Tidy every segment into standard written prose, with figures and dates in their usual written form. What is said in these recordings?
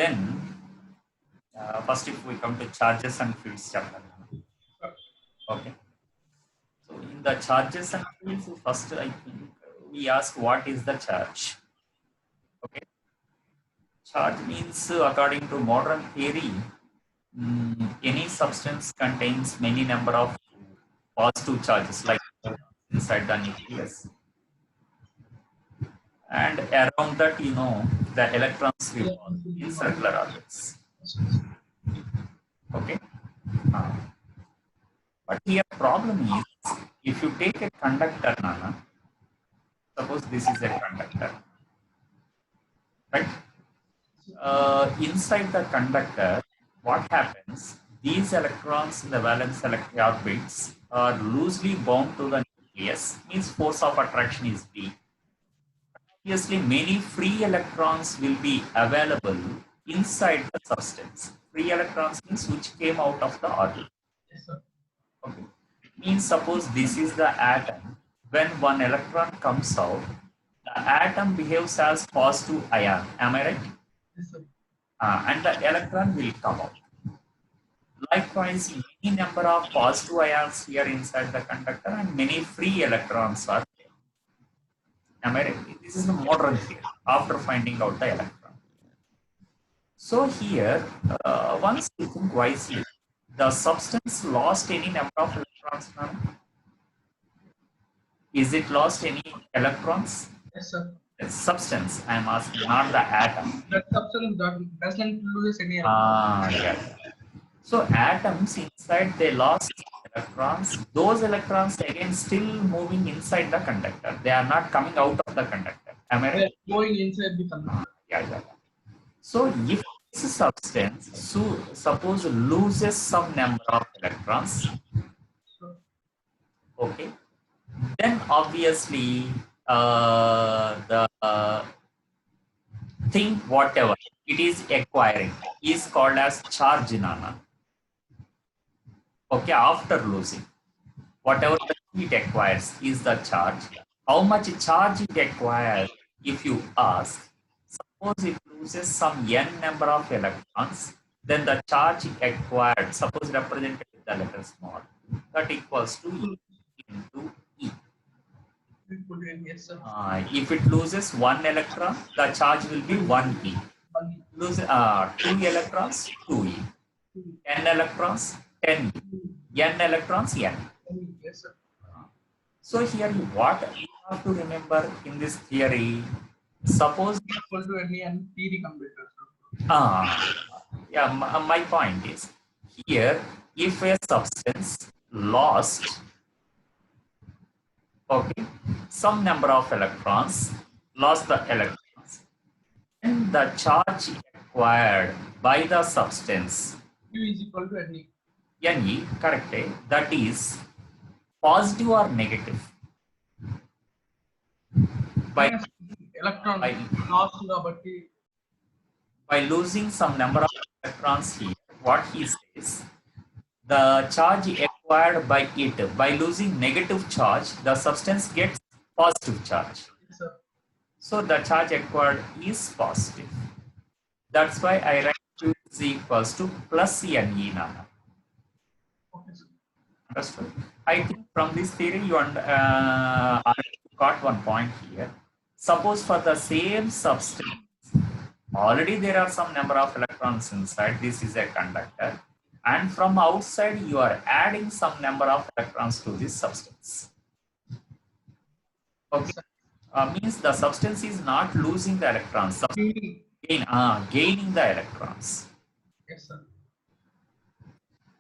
Then first, if we come to charges and fields chapter. Okay. So in the charges and fields, first I think we ask what is the charge. Okay. Charge means according to modern theory, any substance contains many number of positive charges like inside the nucleus, and around that the electrons revolve in circular orbits. Okay. Uh, but here problem is, if you take a conductor, Nana, suppose this is a conductor, right? Inside the conductor, what happens? These electrons in the valence orbits are loosely bound to the nucleus, means force of attraction is weak. Obviously, many free electrons will be available inside the substance. Free electrons means which came out of the orbit. Yes, sir. Okay. Means suppose this is the atom. When one electron comes out, the atom behaves as positive ion. Am I right? Yes, sir. And the electron will come out. Likewise, many number of positive ions here inside the conductor and many free electrons are there. Am I right? This is the modern theory after finding out the electron. So here, once you think wisely, the substance lost any number of electrons now? Is it lost any electrons? Yes, sir. The substance, I am asking, not the atom. That substance doesn't lose any electrons. Yeah. So atoms inside, they lost electrons. Those electrons again still moving inside the conductor. They are not coming out of the conductor. Am I right? They are going inside the conductor. Yeah. So if this substance, suppose loses some number of electrons, okay, then obviously the thing whatever it is acquiring is called as charge, Nana. Okay, after losing, whatever it acquires is the charge. How much charge it acquires, if you ask, suppose it loses some n number of electrons, then the charge acquired, suppose represented with the letter small, that equals to E into E. Yes, sir. If it loses 1 electron, the charge will be 1E. Lose 2 electrons, 2E. 10 electrons, 10E. N electrons, N. Yes, sir. So here what you have to remember in this theory, suppose equal to any theory computer. Yeah, my point is, here if a substance lost, okay, some number of electrons, lost the electrons, and the charge acquired by the substance Q is equal to Ne. Ne, correct, that is positive or negative? By electron lost by losing some number of electrons here, what he says, the charge acquired by it, by losing negative charge, the substance gets positive charge. Yes, so the charge acquired is positive. That's why I write Q is equals to plus Ne, Nana. Okay, sir. Understood? I think from this theory you got one point here. Suppose for the same substance, already there are some number of electrons inside, this is a conductor, and from outside you are adding some number of electrons to this substance. Okay, means the substance is not losing the electrons, gaining the electrons. Yes, sir.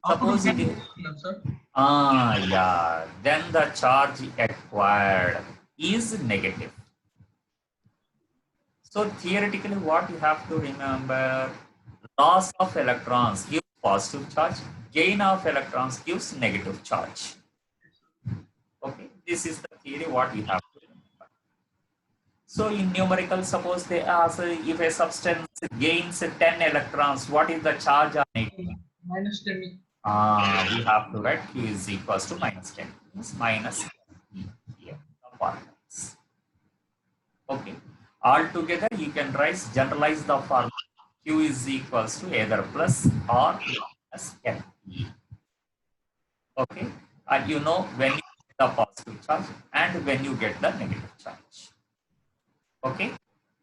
Suppose it is, yeah, then the charge acquired is negative. So theoretically, what you have to remember, loss of electrons gives positive charge, gain of electrons gives negative charge. Okay, this is the theory what you have to remember. So in numerical, suppose they ask if a substance gains 10 electrons, what is the charge on it? Minus 10. We have to write Q is equals to minus 10, means minus E here, the partners. Okay. Altogether, you can generalize the formula. Q is equals to either plus or minus NE. Okay, and you know when you get the positive charge and when you get the negative charge. Okay,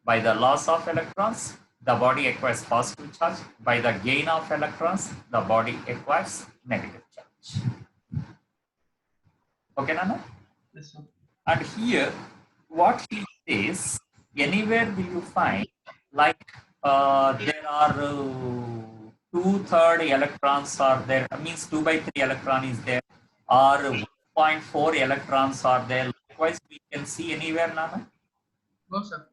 by the loss of electrons, the body acquires positive charge. By the gain of electrons, the body acquires negative charge. Okay, Nana? Yes, sir. And here, what he says, anywhere will you find like there are 2/3 electrons are there, means 2/3 electron is there, or 1.4 electrons are there. Likewise, we can see anywhere, Nana. No, sir.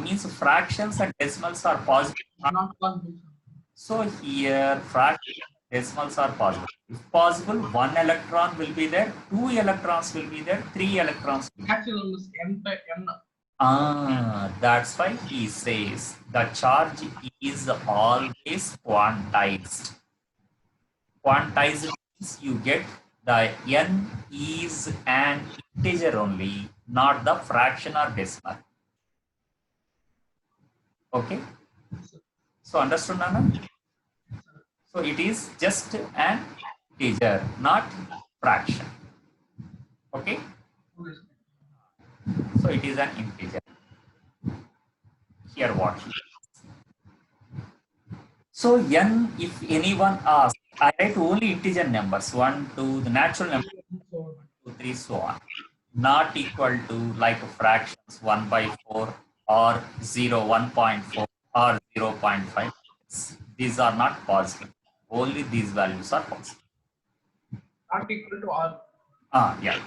Means fractions and decimals are positive. Not possible, sir. So here fractions and decimals are possible. If possible, 1 electron will be there, 2 electrons will be there, 3 electrons will be there. Actual numbers n by n. That's why he says the charge is always quantized. Quantized means you get the n is an integer only, not the fraction or decimal. Okay. So understood, Nana? So it is just an integer, not fraction. Okay. Okay, sir. So it is an integer. Here what? So n, if anyone asks, I write only integer numbers, 1, 2, the natural number, So, 2, 3, so on. Not equal to like fractions 1/4 or 0, 1.4 or 0.5. These are not possible. Only these values are possible. not equal to R. Yeah.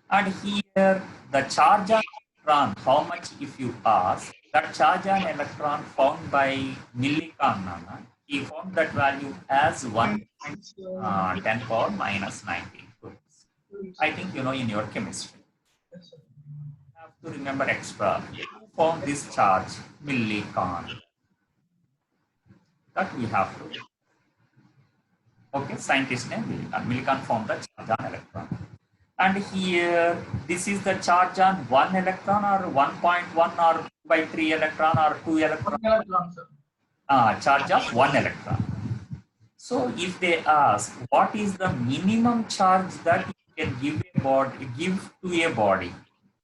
And here the charge on electron, how much if you ask, that charge on electron found by Millikan, Nana, he found that value as 10 power minus 19. I think you know in your chemistry. Yes, sir. You have to remember extra. Who found this charge? Millikan. That we have to. Okay, scientist name Millikan. Millikan found the charge on electron. And here, this is the charge on 1 electron or 1.1 or 2/3 electron or 2 electron. 1 electron, sir. Charge of 1 electron. So if they ask what is the minimum charge that you can give to a body,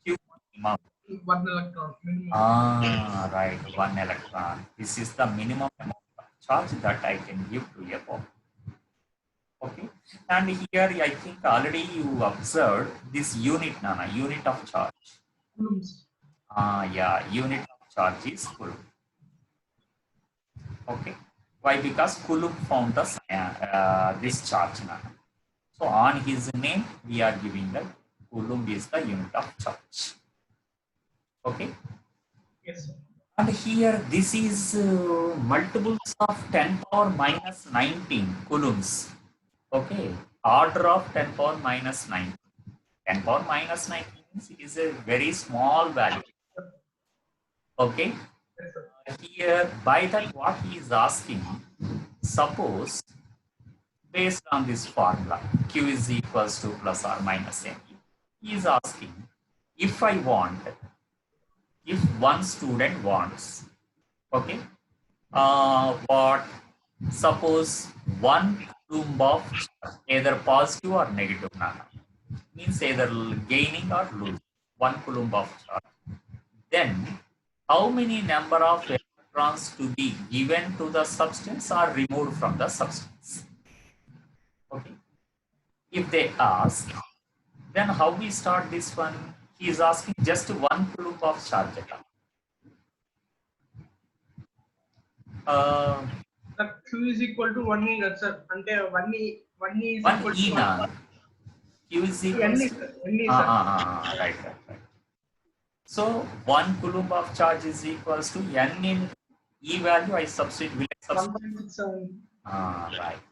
Q minimum. 1 electron. Minimum. Right, 1 electron. This is the minimum amount of charge that I can give to a body. Okay, and here I think already you observed this unit, Nana, unit of charge. Coulombs. Yeah, unit of charge is Coulomb. Okay, why? Because Coulomb found this charge, Nana. So on his name, we are giving that Coulomb is the unit of charge. Okay. Yes, sir. And here, this is multiples of 10 power minus 19 coulombs. Okay, order of 10 power minus 19. 10 power minus 19 means it is a very small value. Okay, Yes, sir. here by that what he is asking, suppose based on this formula, Q is equals to plus or minus n. He is asking if I want, if one student wants, okay, what, suppose 1 coulomb of charge, either positive or negative, Nana, means either gaining or losing 1 coulomb of charge. Then how many number of electrons to be given to the substance or removed from the substance? Okay. If they ask, then how we start this one? He is asking just 1 coulomb of charge. The Q is equal to 1 E, sir. Ante 1 E, 1 E is 1 equal E to na. Q is N equals is, to sir. N is, sir. right. So 1 coulomb of charge is equals to n in E value. I substitute. Will I substitute? 1.67. Right.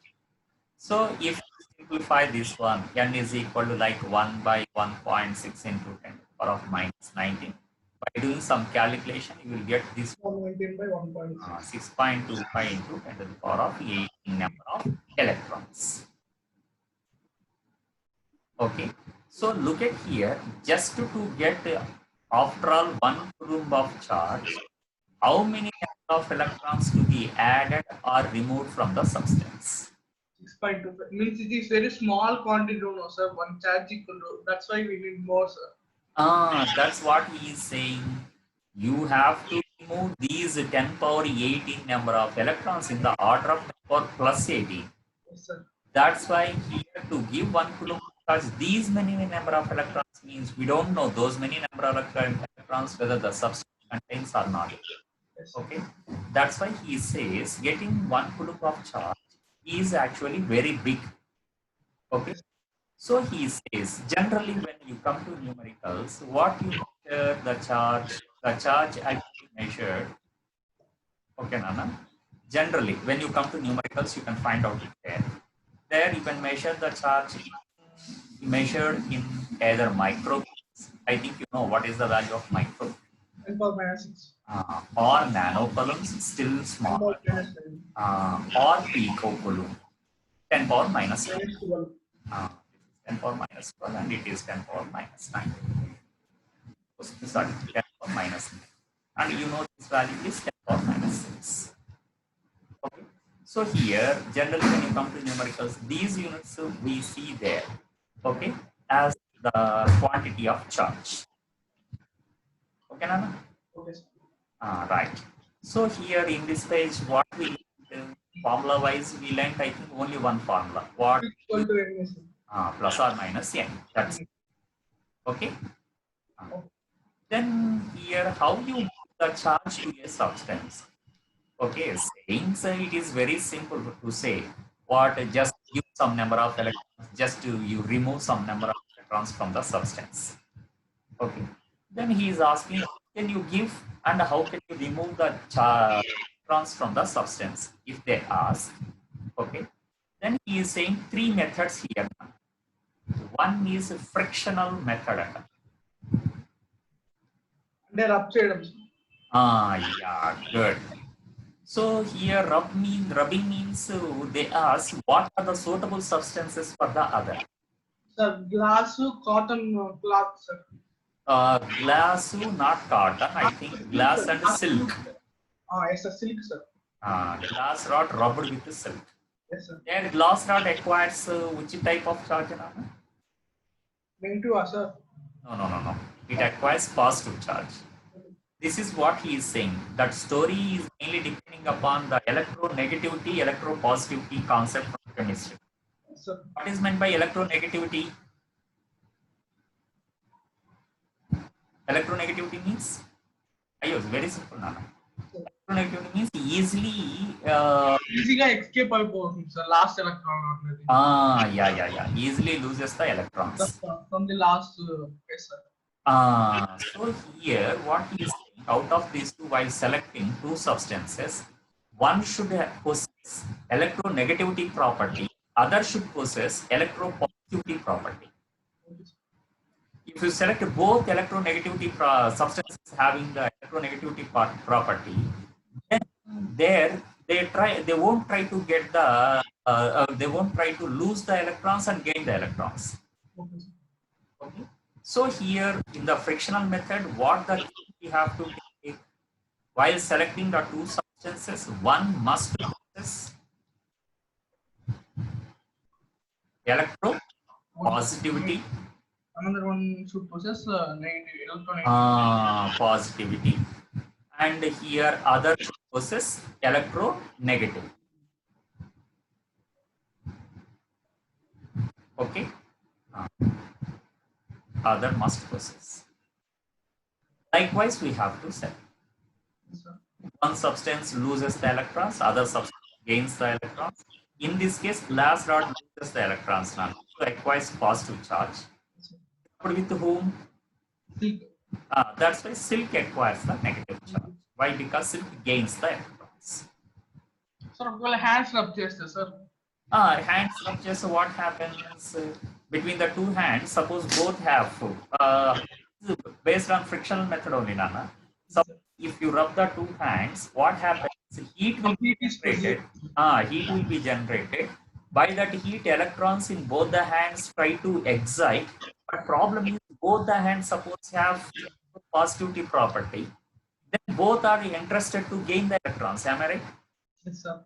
So if you simplify this one, n is equal to like 1 by 1.6 into 10 to the power of minus 19. By doing some calculation, you will get this 119 by 1.6. 6.25 into 10 to the power of 18 number of electrons. Okay, so look at here, just to get after all 1 coulomb of charge, how many of electrons to be added or removed from the substance. 6.25 means it is very small quantity, no, sir. One charge equal to. That's why we need more, sir. That's what he is saying. You have to remove these 10 power 18 number of electrons in the order of 10 power plus 18. Yes, sir. That's why here to give 1 coulomb charge, these many number of electrons means we don't know those many number of electrons whether the substance contains or not. Yes. Okay, that's why he says getting 1 coulomb of charge is actually very big. Okay, so he says generally when you come to numericals, what you measure the charge actually measured. Okay, Nana. Generally, when you come to numericals, you can find out it there. There you can measure the charge measured in either micro. I think you know what is the value of micro. 10 power minus 6. Or nanocoulombs, still smaller. Or picocoulomb, 10 power minus 12. 10 power minus 12 and it is 10 power minus 9. Sorry, 10 power minus 9. And you know this value is 10 power minus 6. Okay. So here, generally when you come to numericals, these units we see there, okay, as the quantity of charge. Okay, Nana? Okay. Right. So here in this page, what we formula wise, we learned I think only one formula. What? Plus or minus n. That's it. Okay. Then here, how you move the charge to a substance? Okay, saying so it is very simple to say what just give some number of electrons, just to you remove some number of electrons from the substance. Okay, then he is asking how can you give and how can you remove the electrons from the substance if they ask. Okay, then he is saying three methods here. One is frictional method. Yeah, good. So here rubbing means they ask what are the suitable substances for the other. Sir, glass, cotton, cloth, sir. Glass, not cotton. I think glass and silk. Yes, sir, silk, sir. Glass rod rubbed with silk. Yes, sir. There glass rod acquires which type of charge? Negative, sir. No. It acquires positive charge. This is what he is saying. That story is mainly depending upon the electronegativity, electropositivity concept from chemistry. Yes, what is meant by electronegativity? Electronegativity means, very simple. Electronegativity means easily escape sir, last electron. Yeah. Easily loses the electrons. From the last, yes, sir. So here, what he is saying, out of these two, while selecting two substances, one should possess electronegativity property, other should possess electropositivity property. If you select both electronegativity substances having the electronegativity property, then there they won't try to get the they won't try to lose the electrons and gain the electrons. Okay. So here in the frictional method, what the we have to take while selecting the two substances, one must possess electropositivity. Another one should possess negative positivity, and here other should possess electronegativity. Okay. Other must possess. Likewise, we have to set. One substance loses the electrons, other substance gains the electrons. In this case, glass rod loses the electrons now, so acquires positive charge. With whom? Silk. That's why silk acquires the negative charge. Why? Because silk gains the electrons. So, hands ruptures, sir. Hands ruptures, so what happens between the two hands? Suppose both have based on frictional method only, Nana. So if you rub the two hands, what happens? Heat will be generated. Heat will be generated. By that heat, electrons in both the hands try to excite. But problem is both the hands suppose have positivity property. then both are interested to gain the electrons. Am I right? Yes, sir.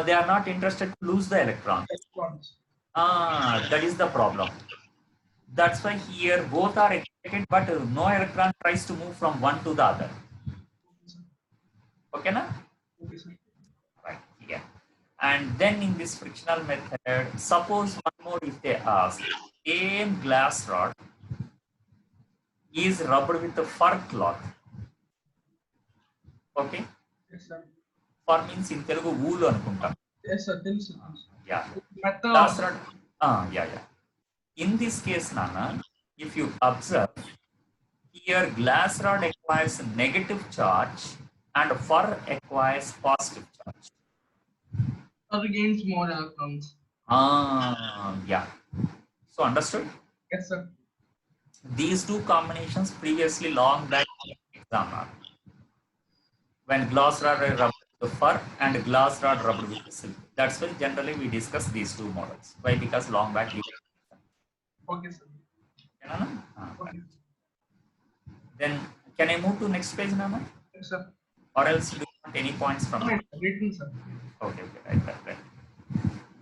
They are not interested to lose the electrons. Electrons. That is the problem. That's why here both are excited, but no electron tries to move from one to the other. Okay, na? Okay, sir. Right, yeah. And then in this frictional method, suppose one more if they ask, same glass rod is rubbed with a fur cloth. Okay? Yes, sir. Fur means in Telugu wool anukunta. Yes, sir. Yeah. Method. Glass rod. Yeah. In this case, Nana, if you observe, here glass rod acquires negative charge and fur acquires positive charge. Or gains more electrons. Yeah. So understood? Yes, sir. These two combinations previously long back in exam, when glass rod rubbed with the fur and glass rod rubbed with the silk. That's why generally we discuss these two models. Why? Because long back. Okay, sir. Okay. Then can I move to next page, Nana? Yes, sir. Or else do you want any points from me? Written, sir. Okay, right.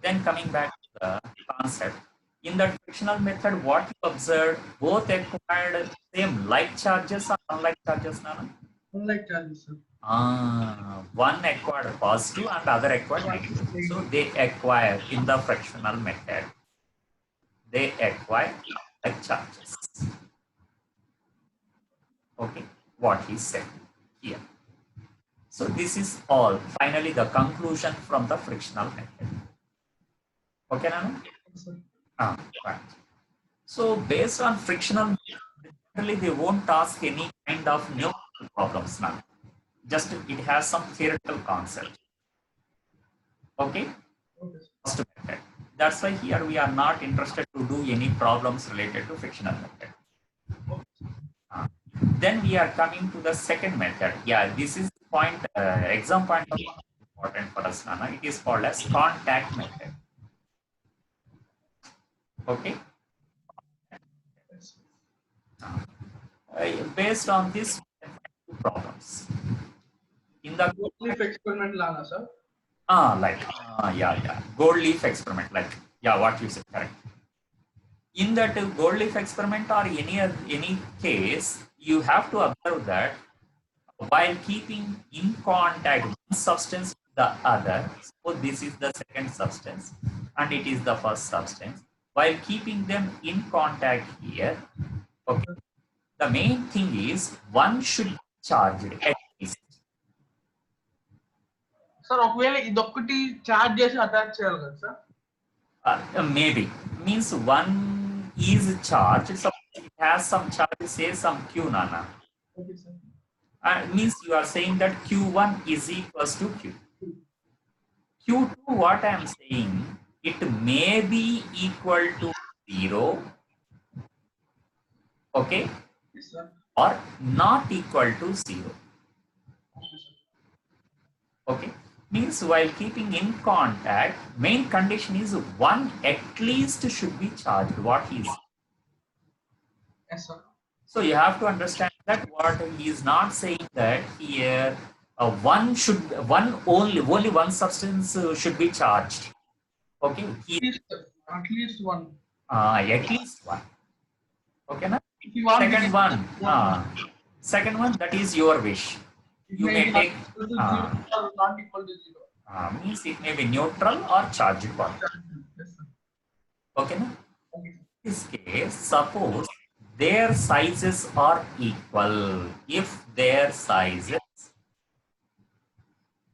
Then coming back to the concept. In that frictional method, what you observed, both acquired same like charges or unlike charges, Nana? Unlike charges, sir. One acquired positive and other acquired negative. So they acquire in the frictional method. They acquire like charges. Okay, what he said here. So this is all. Finally, the conclusion from the frictional method. Okay, Nana? Right. So based on frictional, generally they won't ask any kind of numerical problems now. Just it has some theoretical concept. Okay? First method. That's why here we are not interested to do any problems related to frictional method. Then we are coming to the second method. Yeah, this is point, exam point of important for us, Nana. It is called as contact method. Okay? Based on this, two problems. In the gold leaf experiment, Lana, sir. Gold leaf experiment, what you said, correct. In that gold leaf experiment or any case, you have to observe that while keeping in contact one substance with the other, so this is the second substance and it is the first substance, while keeping them in contact here, okay, the main thing is one should be charged at least. Sir, ఒకవేళ ఇదొక్కటి charge చేసి attach చేయాలి కదా sir? Maybe means one is charged, so it has some charge, say some Q, Nana. Okay, sir. Means you are saying that Q1 is equals to Q. Q2, what I am saying, it may be equal to 0, okay, Yes, sir. or not equal to 0. Okay, means while keeping in contact, main condition is one at least should be charged. What he is. Yes, sir. So you have to understand that what he is not saying that here only one substance should be charged. Okay, at least one. At least one. Okay, na? Second one, that is your wish. You may take not equal to 0. Means it may be neutral or charged quantum. Yes, sir. Okay, na? In this case, suppose their sizes are equal. If their sizes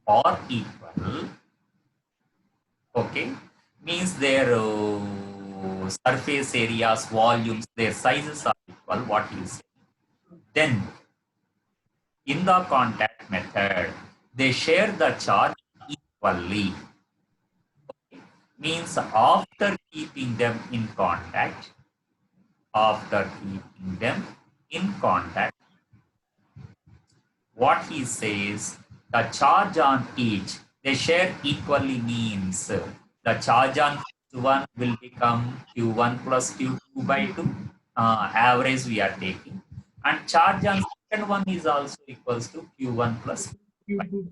are equal, okay, means their surface areas, volumes, their sizes are equal, what you say. Then, in the contact method, they share the charge equally. Okay. Means after keeping them in contact, what he says, the charge on each, they share equally means the charge on one will become Q1 plus Q2 by 2, average we are taking, and charge on second one is also equals to Q1 plus Q2.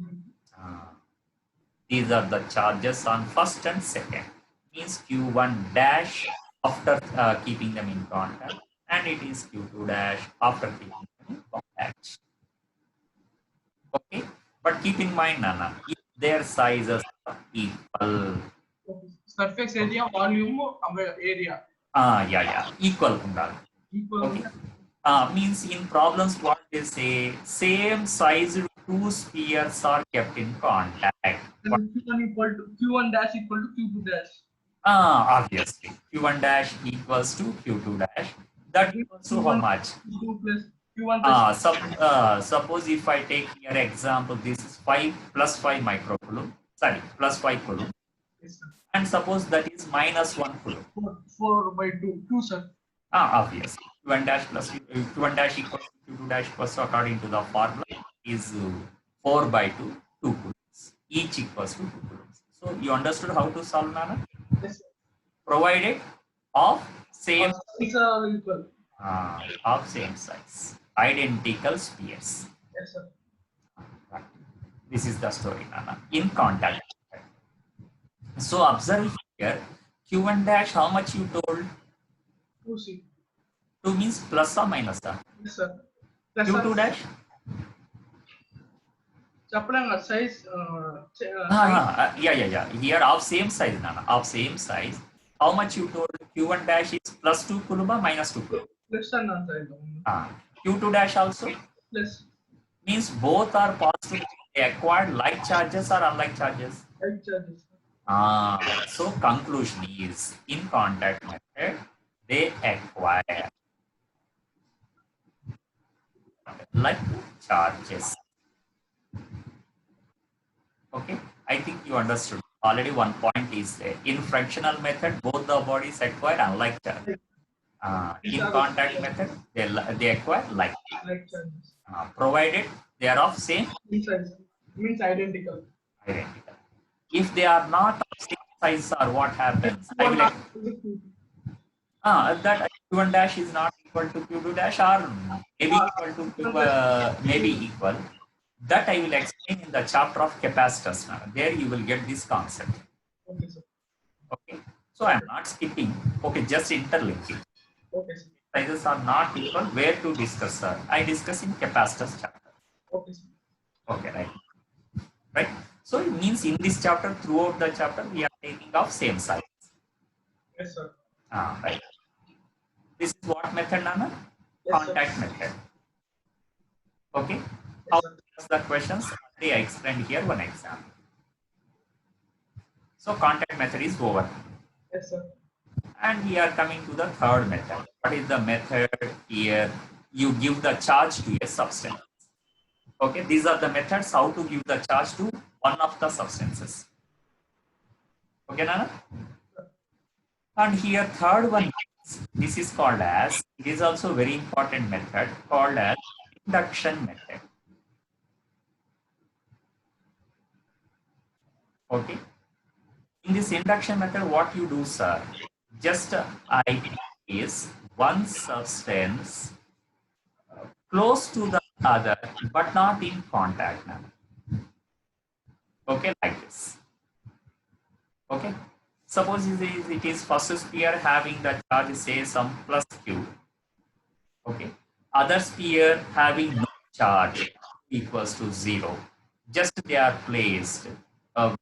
these are the charges on first and second. Means Q1 dash after keeping them in contact, and it is Q2 dash after keeping them in contact. Okay, but keep in mind, Nana, if their sizes are equal. Surface area, volume, area. Yeah, equal undali. Equal. Okay. Means in problems what they say, same size two spheres are kept in contact. Q1 dash equal to Q2 dash. Obviously Q1 dash equals to Q2 dash. That equals to how much? Q2 plus Q1 plus suppose if I take here example, this is 5 plus 5 microcoulomb, sorry, plus 5 coulomb. Yes, and suppose that is minus 1 coulomb. 4 by 2, 2 sir. Obviously Q1 dash plus Q1 dash equals to Q2 dash plus according to the formula is 4 by 2, 2 coulombs. Each equals to 2 coulombs. So you understood how to solve, Nana? Yes, sir. Provided of same equal. Of same size, identical spheres. Yes, sir. This is the story, Nana. In contact. So observe here, Q1 dash, how much you told? 2C. 2 means plus or minus? Yes, sir. Plus Q2 dash? size. Yeah. Here of same size, Nana. Of same size. How much you told? Q1 dash is plus 2 coulomb or minus 2 coulomb? Plus or not, Q2 dash also? Plus. Means both are positive. They acquired like charges or unlike charges? Like charges. So conclusion is, in contact method, they acquire like charges. Okay, I think you understood. Already one point is there. In fractional method, both the bodies acquire unlike charges. In contact method, they acquire like charges. Provided they are of same size. Means identical. Identical. If they are not of same size, or what happens? That Q1 dash is not equal to Q2 dash, or maybe equal to maybe equal. That I will explain in the chapter of capacitors. There you will get this concept. Okay, sir. Okay. So I am not skipping. Okay, just interlinking. Okay, sir. Sizes are not equal. Where to discuss, sir? I discuss in capacitors chapter. Okay, sir. Okay, right. So it means in this chapter, throughout the chapter, we are taking of same size. Yes, sir. Right. This is what method, Nana? Yes, contact sir. method. Okay. Yes, How sir. to ask the questions? I explained here one example. So contact method is over. Yes, sir. And we are coming to the third method. What is the method here? You give the charge to a substance. Okay, these are the methods how to give the charge to one of the substances. Okay, Nana? And here third one, this is called as, it is also very important method called as induction method. Okay. In this induction method, what you do, sir? Just I is one substance close to the other, but not in contact now. Okay, like this. Okay. Suppose it is first sphere having the charge, say some plus Q. Okay. Other sphere having no charge equals to 0. Just they are placed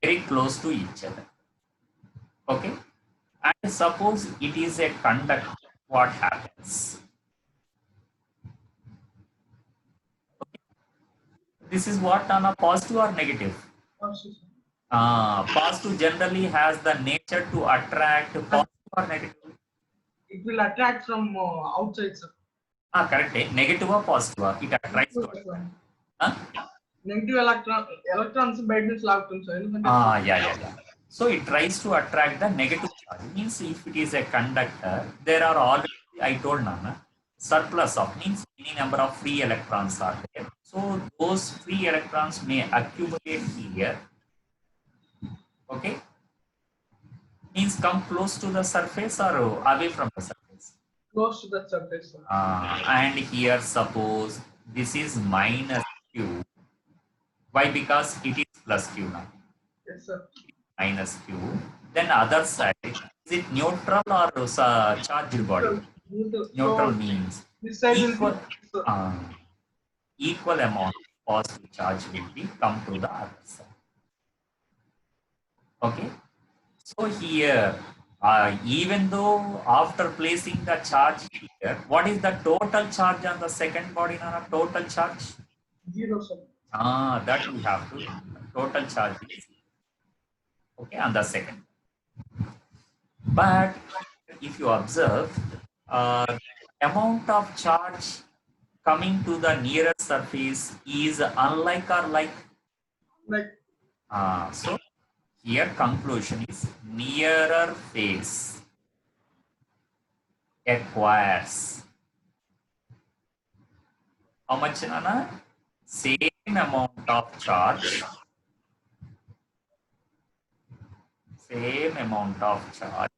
very close to each other. Okay. And suppose it is a conductor, what happens? Okay. This is what, on a positive or negative? Positive generally has the nature to attract, positive or negative? It will attract from outside, sir. Correct. Negative or positive? It attracts to attract. Negative electrons brightness laguతుంది, sir. Yeah. So it tries to attract the negative charge. Means if it is a conductor, there are already, I told Nana, surplus of, means any number of free electrons are there. So those free electrons may accumulate here. Okay. Means come close to the surface or away from the surface? Close to the surface, sir. And here suppose this is minus Q. Why? Because it is plus Q now. Yes, sir. Minus Q. Then other side, is it neutral or charged body? Neutral So means this side will equal, be, sir. equal amount of positive charge will be come to the other side. Okay. So here, even though after placing the charge here, what is the total charge on the second body? Nana? Total charge? 0, sir. That we have to. Total charge is okay on the second. But if you observe, amount of charge coming to the nearer surface is unlike or like. Like, So here conclusion is nearer face acquires how much, Nana? Same amount of charge. Same amount of charge.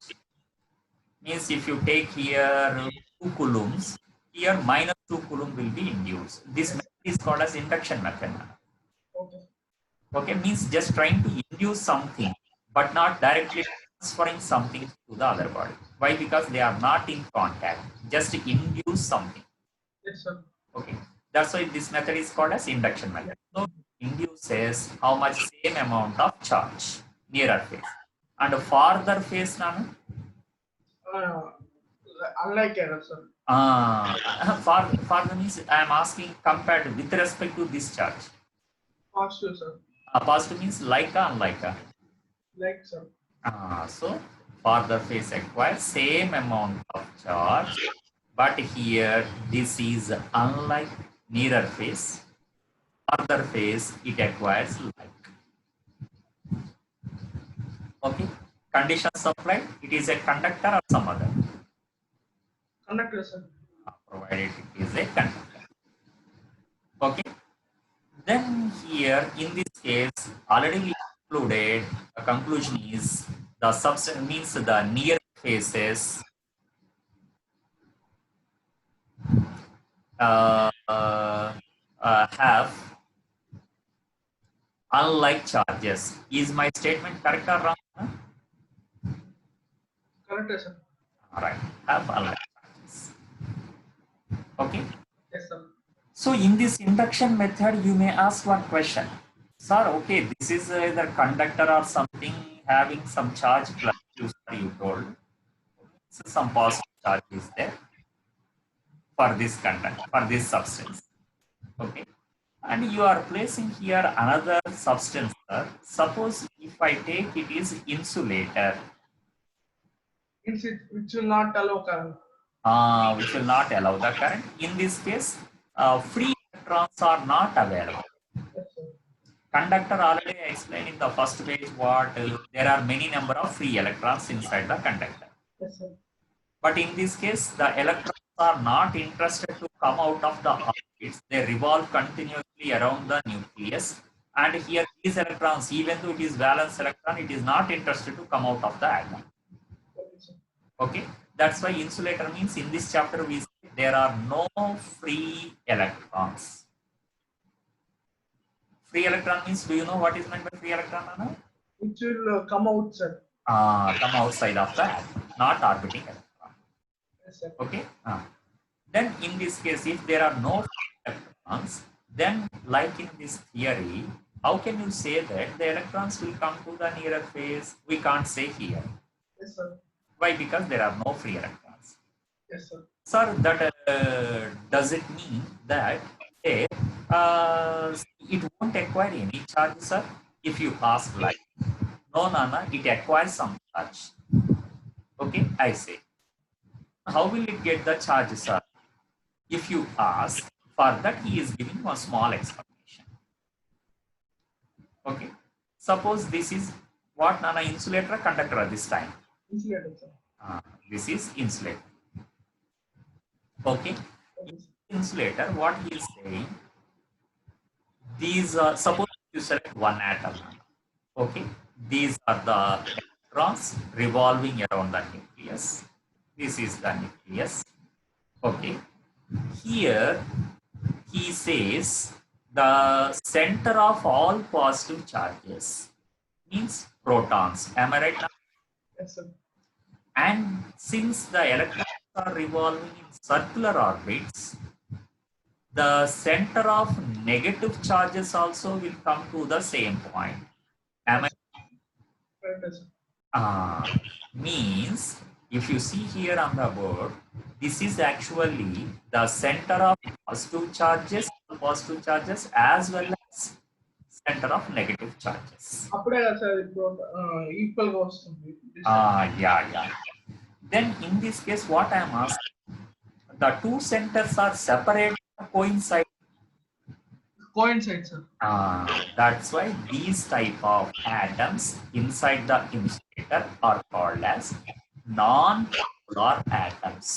Means if you take here 2 coulombs, here minus 2 coulomb will be induced. This method is called as induction method. okay. Okay, means just trying to induce something, but not directly transferring something to the other body. Why? Because they are not in contact. Just induce something. Yes, sir. Okay, that's why this method is called as induction method. So induces how much same amount of charge nearer face and farther face, Nana? Uh, unlike error, sir. Farther means I am asking compared with respect to this charge. Positive, sir. Positive means like a, unlike a. Like, sir. So farther face acquires same amount of charge, but here this is unlike nearer face. Farther face it acquires like. Okay. Conditions applied. It is a conductor or some other. Conductor, sir. Provided it is a conductor. Okay. Then here in this case already we included the conclusion is the substance means the near faces have unlike charges. Is my statement correct or wrong? Conductor, sir. All right. Have unlike charges. Okay. Yes, sir. So in this induction method, you may ask one question. Sir, okay, this is either conductor or something having some charge plus Q, sir, you told. So some positive charge is there for this conductor, for this substance. Okay. And you are placing here another substance, sir. Suppose if I take it is insulator, Which will not allow current. which will not allow the current. In this case, free electrons are not available. Yes, sir. Conductor already explained in the first page what there are many number of free electrons inside the conductor. Yes, sir. But in this case, the electrons are not interested to come out of the orbits. They revolve continuously around the nucleus. And here these electrons, even though it is valence electron, it is not interested to come out of the atom. Okay, sir. Okay, that's why insulator means in this chapter we say there are no free electrons. Free electron means, do you know what is meant by free electron, Anna? Which will come out, sir. Come outside of the atom, not orbiting electron. Yes, sir. Okay. Then in this case, if there are no electrons, then like in this theory, how can you say that the electrons will come to the nearer face? We can't say here. Yes, sir. Why? Because there are no free electrons. Yes, sir. Sir, that does it mean that it won't acquire any charge, sir? If you ask like, no, Nana, it acquires some charge. Okay, I say. How will it get the charge, sir? If you ask, for that he is giving one small explanation. Okay, suppose this is what, Nana, insulator, conductor at this time. Insulator, sir. This is insulator. Okay, Okay, sir. insulator, what he is saying, these are, suppose you select one atom. Okay, these are the electrons revolving around the nucleus. This is the nucleus. Okay, here he says the center of all positive charges means protons. Am I right now? Yes, sir. And since the electrons are revolving in circular orbits, the center of negative charges also will come to the same point. Am I? Right, sir. Means if you see here on the board, this is actually the center of positive charges as well as center of negative charges. అప్పుడే కదా sir ఇప్పుడు equal గా వస్తుంది. Yeah. Then in this case, what I am asking, the two centers are separate, coincide. Coincide, sir. That's why these type of atoms inside the insulator are called as non-polar atoms.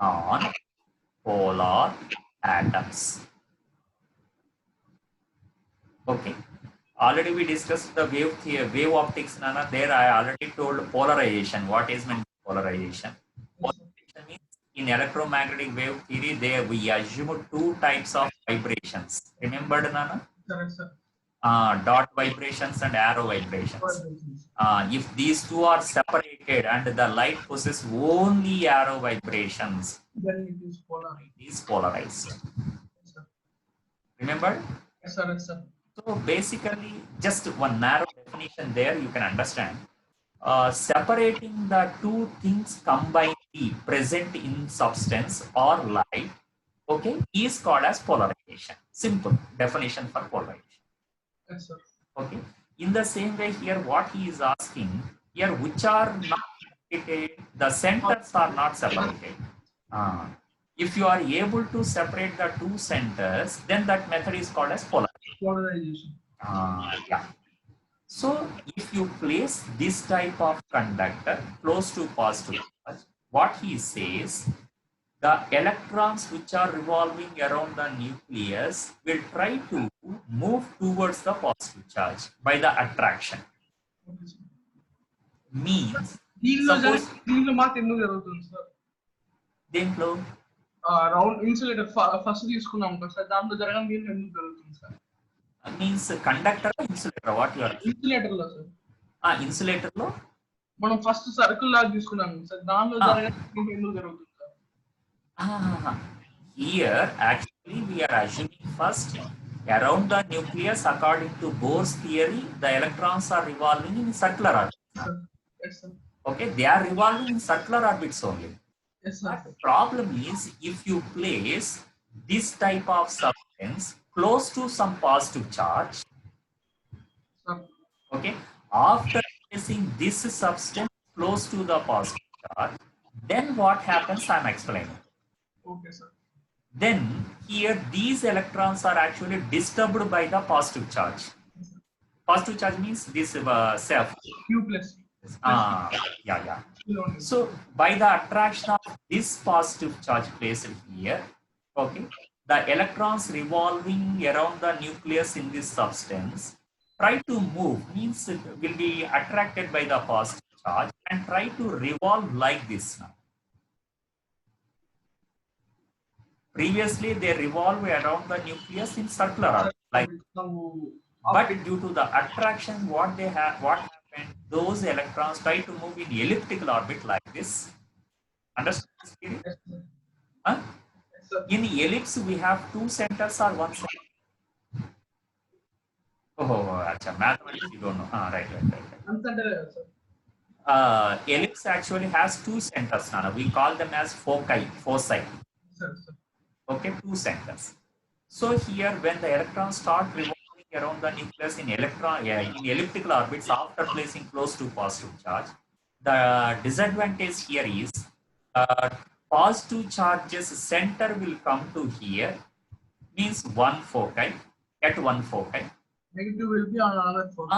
Non-polar atoms. Okay. Already we discussed the wave optics. Nana, there I already told polarization. What is meant polarization? Polarization means in electromagnetic wave theory, there we assume two types of vibrations. Remembered, Nana? Correct, sir. Dot vibrations and arrow vibrations. If these two are separated and the light possesses only arrow vibrations, then it is polar. It is polarized. Yes, sir. Remember? Yes, sir. Yes, sir. So basically, just one narrow definition there you can understand. Separating the two things combinedly present in substance or light, okay, is called as polarization. Simple definition for polarization. Yes, sir. Okay. In the same way here, what he is asking here, which are not separated, the centers are not separated. If you are able to separate the two centers, then that method is called as polarization. Yeah. So if you place this type of conductor close to positive charge, what he says, the electrons which are revolving around the nucleus will try to move towards the positive charge by the attraction. Means suppose దీనిలో మాత్రం ఎందుకు జరుగుతుంది sir? దేంట్లో round insulator first తీసుకున్నాం కదా sir, దాంట్లో జరగడం దీనిలో ఎందుకు జరుగుతుంది sir? Means conductor or insulator? What you are? Insulator lo sir. Insulator lo మనం ఫస్ట్ సర్కిల్ లాగా తీసుకున్నాం సార్, దానిలో జరగడం ఎందుకు జరుగుతుంది sir? Here actually we are assuming first around the nucleus, according to Bohr's theory, the electrons are revolving in circular orbits. Yes, sir. Okay, they are revolving in circular orbits only. Yes, sir. But the problem is if you place this type of substance close to some positive charge, okay, after placing this substance close to the positive charge, then what happens, I am explaining. Okay, sir. Then here these electrons are actually disturbed by the positive charge. Positive charge means this self. Q plus. Yeah. So by the attraction of this positive charge placed here, okay, the electrons revolving around the nucleus in this substance try to move, means it will be attracted by the positive charge and try to revolve like this now. Previously they revolve around the nucleus in circular orbit, like, but due to the attraction, what happened, those electrons try to move in elliptical orbit like this. Understand this theory? Huh? In ellipse we have two centers or one center? Mathematics you don't know. Right. Ellipse actually has two centers, Nana. We call them as foci. Okay, two centers. So here when the electrons start revolving around the nucleus in elliptical orbits after placing close to positive charge, the disadvantage here is positive charges center will come to here, means one foci, at one foci. Negative will be on another foci.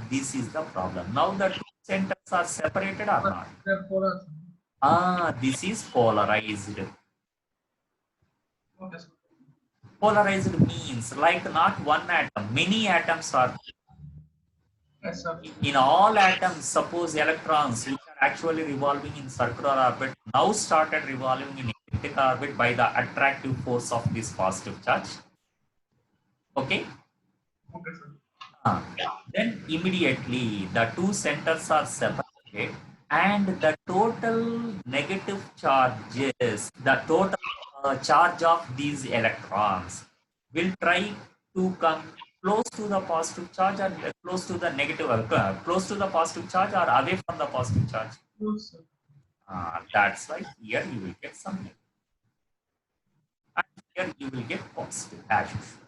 This is the problem. Now the two centers are separated or not? They're polar. This is polarized. Okay, sir. Polarized means like not one atom, many atoms are. Yes, sir. In all atoms, suppose electrons which are actually revolving in circular orbit now started revolving in elliptic orbit by the attractive force of this positive charge. Okay. Okay, sir. Then immediately the two centers are separated and the total negative charges, the total charge of these electrons will try to come close to the positive charge or close to the negative, close to the positive charge or away from the positive charge. Yes, sir. That's why here you will get some negative. And here you will get positive as usual.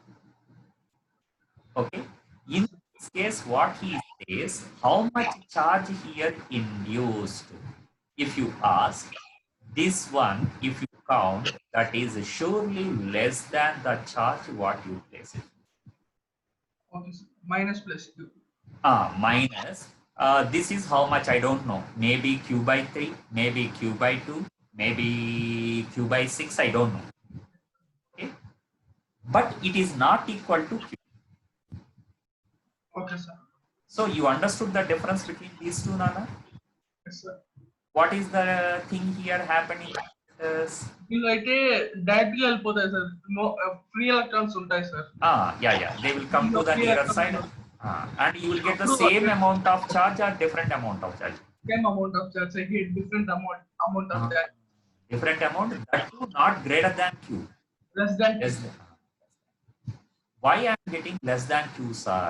Okay. In this case, what he says, how much charge here induced? If you ask, this one, if you count, that is surely less than the charge what you place it. Okay, sir. Minus plus Q. Minus. This is how much I don't know. Maybe Q by 3, maybe Q by 2, maybe Q by 6, I don't know. Okay. But it is not equal to Q. Okay, sir. So you understood the difference between these two, Nana? Yes, sir. What is the thing here happening? వీళ్ళైతే direct గా వెళ్ళిపోతాయి sir. Free electrons ఉంటాయి sir. Yeah, they will come to the nearer side, and you will get the same amount of charge or different amount of charge. Same amount of charge. I get different amount of charge. Different amount, that too not greater than Q. Less than. Why I am getting less than Q, sir?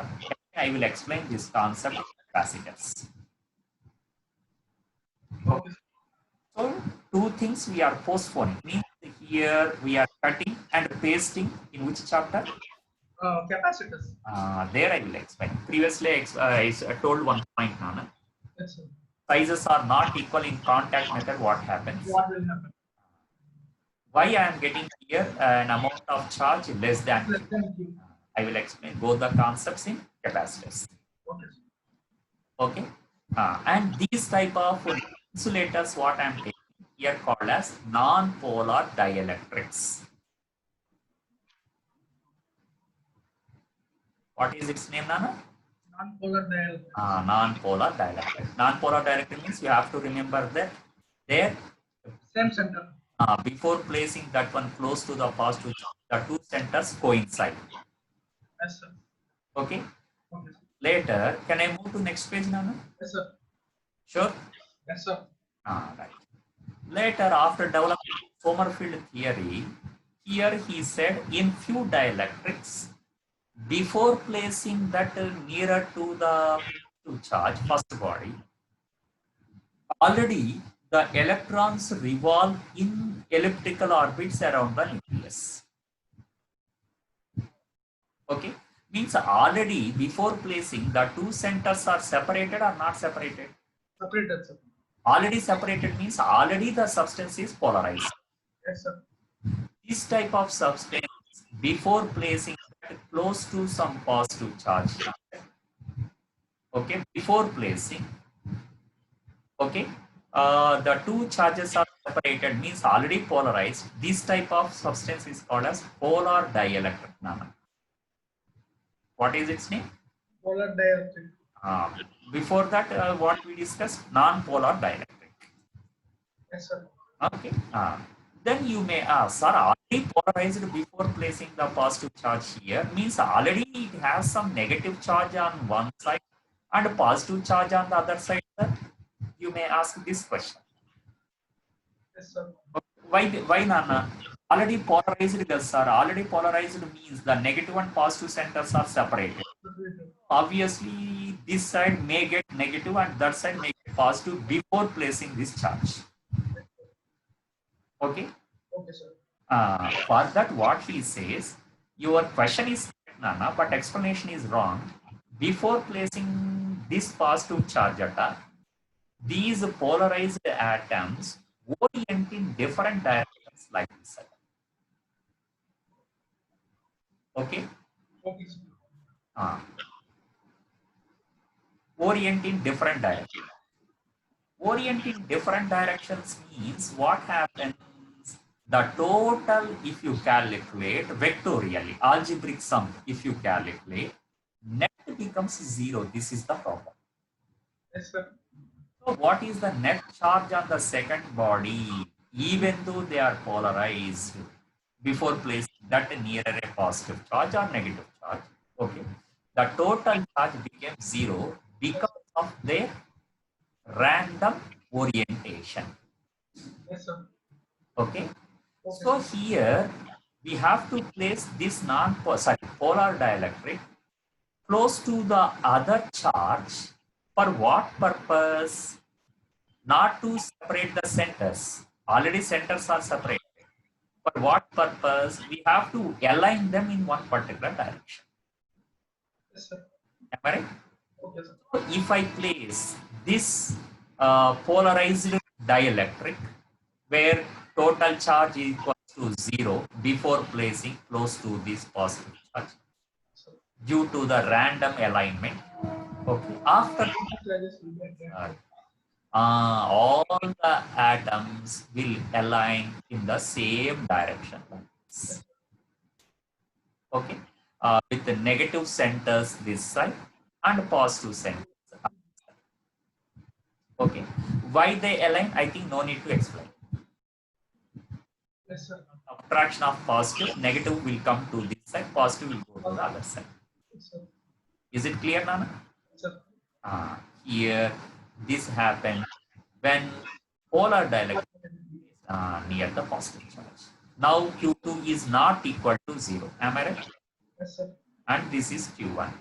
I will explain this concept in capacitors. Okay. So two things we are postponing. Means here we are cutting and pasting in which chapter? Capacitors. There I will explain. Previously I told one point, Nana. Yes, sir. Sizes are not equal in contact method. What happens? What will happen? Why I am getting here an amount of charge less than Q? I will explain both the concepts in capacitors. Okay. Okay. And these type of insulators, what I am taking here called as non-polar dielectrics. What is its name, Nana? Non-polar dielectric. Non-polar dielectric. Non-polar dielectric means you have to remember that there. Same center. Before placing that one close to the positive charge, the two centers coincide. Yes, sir. Okay. Okay, sir. Later, can I move to next page, Nana? Yes, sir. Sure. Yes, sir. Right. Later, after developing Sommerfeld theory, here he said in few dielectrics, before placing that nearer to the charge, first body, already the electrons revolve in elliptical orbits around the nucleus. Okay, means already before placing the two centers are separated or not separated? Separated, sir. Already separated means already the substance is polarized. Yes, sir. This type of substance, before placing close to some positive charge, okay, before placing, okay, the two charges are separated means already polarized. This type of substance is called as polar dielectric, Nana. What is its name? Polar dielectric. Before that, what we discussed, non-polar dielectric. Yes, sir. Okay. Then you may ask, sir, already polarized before placing the positive charge here means already it has some negative charge on one side and positive charge on the other side, sir? You may ask this question. Yes, sir. Why, Nana? Already polarized, sir. Already polarized means the negative and positive centers are separated. Obviously, this side may get negative and that side may get positive before placing this charge. Okay. Okay, sir. For that, what he says, your question is correct, Nana, but explanation is wrong. Before placing this positive charge atom, these polarized atoms orient in different directions like this. Okay. Okay, sir. Orient in different directions. Orient in different directions means what happens? The total, if you calculate vectorially, algebraic sum, if you calculate, net becomes 0. This is the problem. Yes, sir. So what is the net charge on the second body? even though they are polarized before placing that nearer a positive charge or negative charge. Okay, the total charge became zero because of their random orientation. Yes, sir. Okay, Okay, so sir. here we have to place this polar dielectric close to the other charge. For what purpose? Not to separate the centers. Already centers are separated. For what purpose? We have to align them in one particular direction. Yes, sir. Am I right? Okay, sir. So if I place this polarized dielectric where total charge is equal to zero before placing close to this positive charge Sir. due to the random alignment. Okay. After all the atoms will align in the same direction. Okay, with the negative centers this side and positive centers. Okay, why they align? I think no need to explain. Yes, sir. Subtraction of positive, negative will come to this side, positive will go to the other side. Yes, sir. Is it clear, Nana? Yes, sir. Here, this happens when polar dielectric near the positive charge. Now Q2 is not equal to 0. Am I right? Yes, sir. And this is Q1.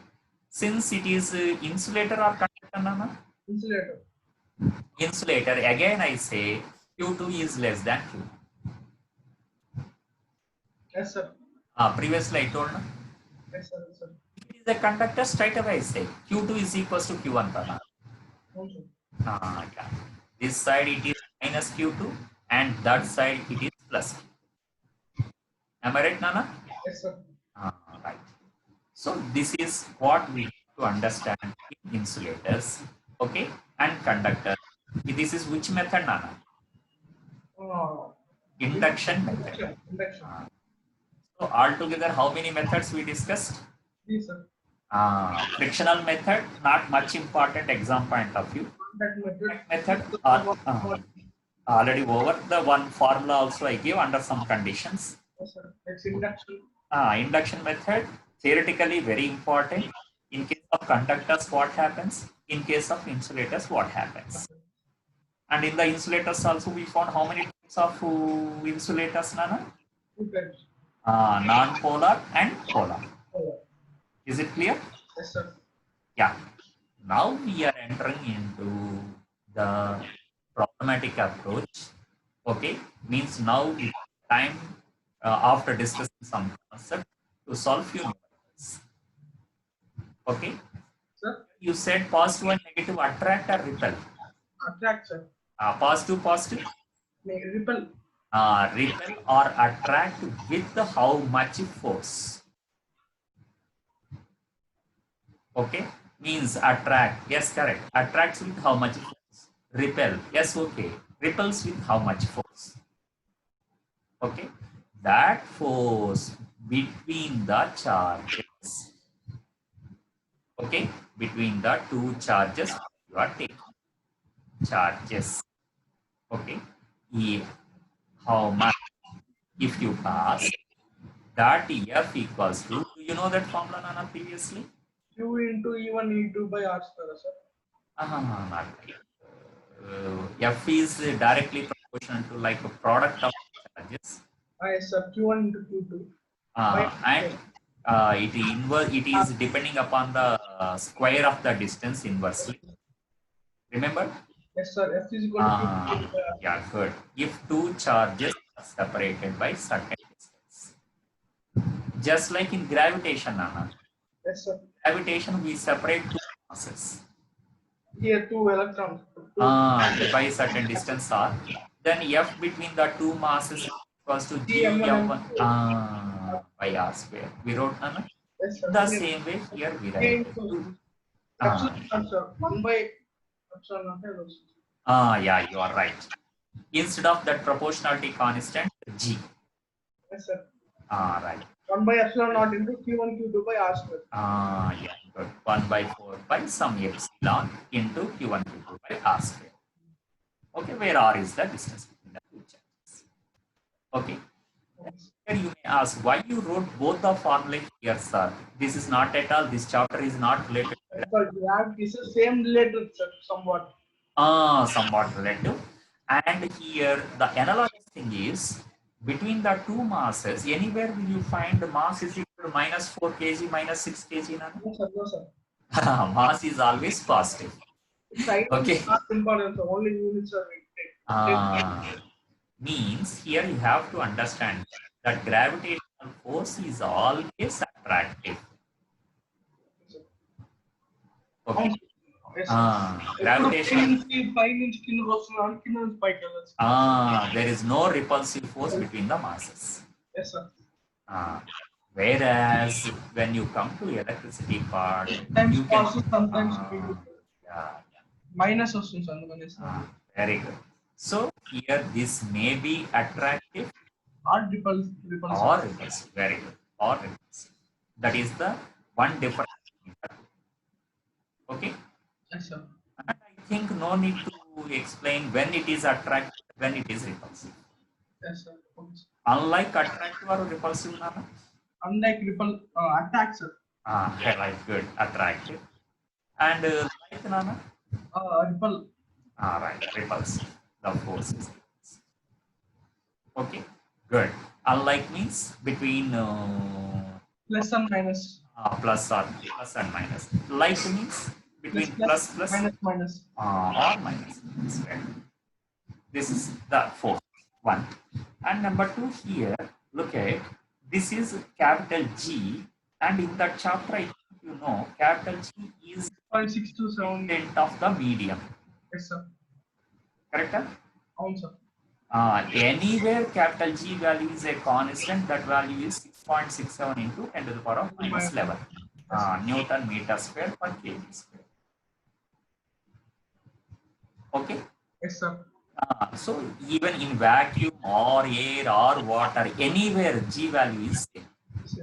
Since it is insulator or conductor, Nana? Insulator. Insulator, again I say Q2 is less than Q. Yes, sir. Previously I told, no? Yes, sir. Yes, sir. If it is a conductor, straight away I say Q2 is equals to Q1. Nana. Also. Yeah. This side it is minus Q2 and that side it is plus Q. Am I right, Nana? Yes, sir. Right. So this is what we need to understand in insulators, okay, and conductors. This is which method, Nana? Induction method. Induction. So altogether, how many methods we discussed? Yes, sir. Frictional method, not much important exam point of view. Method already over. The one formula also I give under some conditions. Yes, sir. It's induction. Induction method, theoretically very important. In case of conductors, what happens? In case of insulators, what happens? And in the insulators also, we found how many types of insulators, Nana? Two types. Non-polar and polar. Polar. Is it clear? Yes, sir. Yeah. Now we are entering into the problematic approach. Okay, means now it's time after discussing some concept to solve few numbers. Okay. Sir? You said positive and negative attract or repel? Attract, sir. Positive, positive? Repel. Repel or attract with how much force? Okay, means attract. Yes, correct. Attracts with how much force? Repel. Yes, okay. Repels with how much force? Okay, that force between the charges. Okay, between the two charges you are taking. Charges. Okay, how much if you pass that F equals to, do you know that formula, Nana, previously? Q into E1 E2 by R square, sir. Not right. F is directly proportional to like a product of charges. Yes, sir. Q1 into Q2. And it is depending upon the square of the distance inversely. Remember? Yes, sir. F is equal to Q2. Yeah, good. If two charges are separated by certain distance. Just like in gravitation, Nana. Yes, sir. Gravitation, we separate two masses. Here, two electrons. By certain distance r. Then F between the two masses equals to G_M1 by r square. We wrote, Nana? Yes, sir. The same way here we write. Epsilon, sir. 1 by epsilon. Yeah, you are right. Instead of that proportionality constant, G. Yes, sir. Right. 1 by epsilon naught into Q1 Q2 by R square. Yeah, good. 1 by 4 by some epsilon into Q1 Q2 by R square. Okay, where R is the distance between the two charges. Okay. Yes. Here you may ask why you wrote both the formulae here, sir. This is not at all. This chapter is not related. But gravity is the same related, sir, somewhat. Somewhat relative. And here the analogous thing is between the two masses, anywhere will you find the mass is equal to minus 4 kg, minus 6 kg? Nana? No, sir, no, sir. Mass is always positive. Sign Okay. is not important, sir. Only units are take. Means here you have to understand that gravitational force is always attractive. Okay. Yes, sir. ఇప్పుడు Gravitational. పై నుంచి కిందకి వస్తున్నాడు, కింద నుంచి పైకి వెళ్ళచ్చు. There is no repulsive force between the masses. Yes, sir. Whereas when you come to electricity part, Sometimes you can positive, sometimes negative. yeah, Minus వస్తుంది sir, అందుకని very good. So here this may be attractive or repulsive. or repulsive. Very good. Or repulsive. That is the one difference. Okay. Yes, sir. And I think no need to explain when it is attractive, when it is repulsive. Yes, sir. Unlike attractive or repulsive, Nana? Unlike attack, sir. Right, good. Attractive. And like, Nana? Repel. Right, repulsive. The force is repulsive. Okay, good. Unlike means between Plus and minus. Plus and minus. Like means between plus minus or minus. Right. This is the fourth one. And number 2 here, look at this is capital G, and in that chapter I think you know capital G is 0.627 of the medium. Yes, sir. Correct? అవును, sir. Anywhere capital G value is a constant, that value is 6.67 into 10 to the power of minus 11 Newton meter square per kg square. Okay. Yes, sir. So even in vacuum or air or water, anywhere G value is same.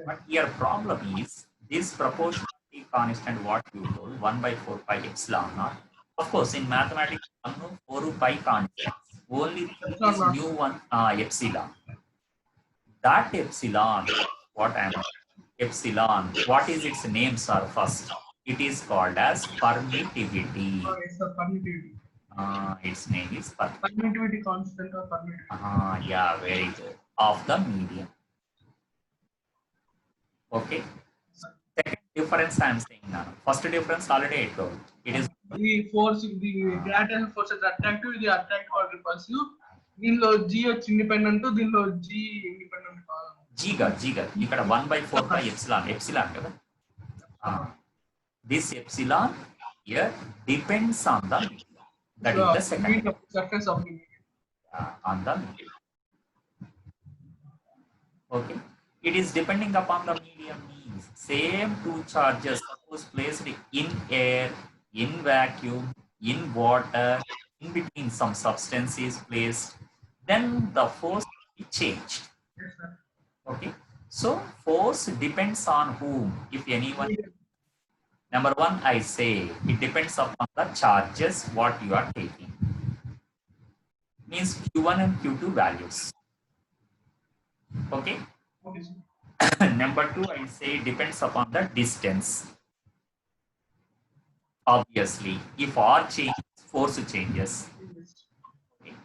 But here problem is this proportionality constant what you told 1 by 4 pi epsilon naught. Of course, in mathematics, 4 pi constant. Only thing is new one epsilon. That epsilon, what I am epsilon, what is its name, sir? First, it is called as permittivity. Yes, sir. Permittivity. Its name is permittivity constant or permittivity. Yeah, very good. Of the medium. Okay. Second difference I am saying now. First difference already I told. It is the force, the gravitational force is attractive, the attract or repulsive. దీనిలో G వచ్చి independent, దీనిలో G independent కాదు. G ఇక్కడ 1 by 4 pi epsilon కదా. This epsilon here depends on the medium. That is the second surface of the medium. On the medium. Okay. It is depending upon the medium means same two charges suppose placed in air, in vacuum, in water, in between some substance is placed, then the force will be changed. Yes, sir. Okay. So force depends on whom? If anyone. Number 1, I say it depends upon the charges what you are taking. Means Q1 and Q2 values. Okay. Okay, sir. Number 2, I say depends upon the distance. Obviously, if R changes, force changes. Okay.